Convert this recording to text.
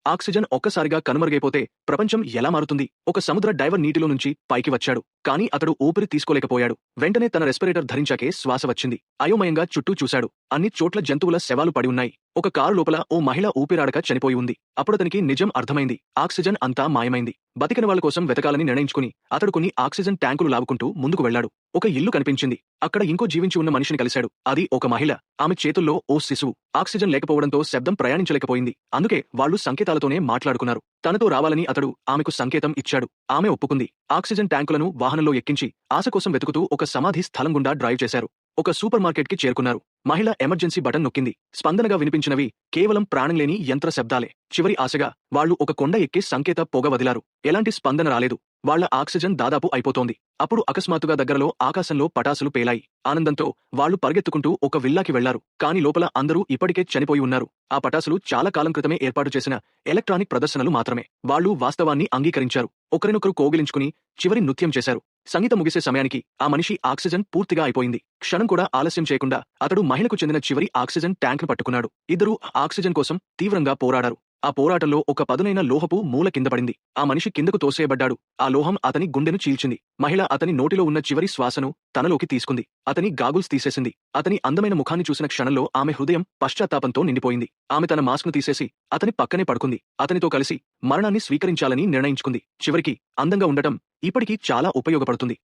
Oxygen ఒక్కసారిగా కనుమరుగైపోతే ప్రపంచం ఎలా మారుతుంది? ఒక సముద్ర డైవర్ నీటిలో నుంచి పైకి వచ్చాడు. కానీ అతడు ఊపిరి తీసుకోలేకపోయాడు. వెంటనే తన రెస్పిరేటర్ ధరించాకే శ్వాస వచ్చింది. అయోమయంగా చుట్టూ చూశాడు. అన్ని చోట్ల జంతువుల శవాలు పడి ఉన్నాయి. ఒక కారు లోపల ఓ మహిళ ఊపిరాడక చనిపోయి ఉంది. అప్పుడతనికి నిజం అర్థమైంది. ఆక్సిజన్ అంతా మాయమైంది. బతికిన వాళ్ళ కోసం వెతకాలని నిర్ణయించుకుని అతడు కొన్ని ఆక్సిజన్ ట్యాంకులు లాగుకుంటూ ముందుకు వెళ్లాడు. ఒక ఇల్లు కనిపించింది. అక్కడ ఇంకో జీవించి ఉన్న మనిషిని కలిశాడు. అది ఒక మహిళ. ఆమె చేతుల్లో ఓ శిశువు. ఆక్సిజన్ లేకపోవడంతో శబ్దం ప్రయాణించలేకపోయింది. అందుకే వాళ్లు సంకేతాలతోనే మాట్లాడుకున్నారు. తనతో రావాలని అతడు ఆమెకు సంకేతం ఇచ్చాడు. ఆమె ఒప్పుకుంది. ఆక్సిజన్ ట్యాంకులను వాహనంలో ఎక్కించి ఆశ కోసం వెతుకుతూ ఒక సమాధి స్థలం గుండా డ్రైవ్ చేశారు. ఒక సూపర్ మార్కెట్కి చేరుకున్నారు. మహిళ ఎమర్జెన్సీ బటన్ నొక్కింది. స్పందనగా వినిపించినవి కేవలం ప్రాణం లేని యంత్ర శబ్దాలే. చివరి ఆశగా వాళ్లు ఒక కొండ ఎక్కి సంకేత పొగ వదిలారు. ఎలాంటి స్పందన రాలేదు. వాళ్ల ఆక్సిజన్ దాదాపు అయిపోతోంది. అప్పుడు అకస్మాత్తుగా దగ్గరలో ఆకాశంలో పటాసులు పేలాయి. ఆనందంతో వాళ్లు పరిగెత్తుకుంటూ ఒక విల్లాకి వెళ్లారు. కాని లోపల అందరూ ఇప్పటికే చనిపోయి ఉన్నారు. ఆ పటాసులు చాలా కాలం క్రితమే ఏర్పాటు చేసిన ఎలక్ట్రానిక్ ప్రదర్శనలు మాత్రమే. వాళ్లు వాస్తవాన్ని అంగీకరించారు. ఒకరినొకరు కోగిలించుకుని చివరి నృత్యం చేశారు. సంగీతం ముగిసే సమయానికి ఆ మనిషి ఆక్సిజన్ పూర్తిగా అయిపోయింది. క్షణం కూడా ఆలస్యం చేయకుండా అతడు మహిళకు చెందిన చివరి ఆక్సిజన్ ట్యాంక్ను పట్టుకున్నాడు. ఇద్దరూ ఆక్సిజన్ కోసం తీవ్రంగా పోరాడారు. ఆ పోరాటంలో ఒక పదునైన లోహపు మూల కింద పడింది. ఆ మనిషి కిందకు తోసేయబడ్డాడు. ఆ లోహం అతని గుండెను చీల్చింది. మహిళ అతని నోటిలో ఉన్న చివరి శ్వాసను తనలోకి తీసుకుంది. అతని గాగుల్స్ తీసేసింది. అతని అందమైన ముఖాన్ని చూసిన క్షణంలో ఆమె హృదయం పశ్చాత్తాపంతో నిండిపోయింది. ఆమె తన మాస్క్ను తీసేసి అతని పక్కనే పడుకుంది. అతనితో కలిసి మరణాన్ని స్వీకరించాలని నిర్ణయించుకుంది. చివరికి అందంగా ఉండటం ఇప్పటికీ చాలా ఉపయోగపడుతుంది.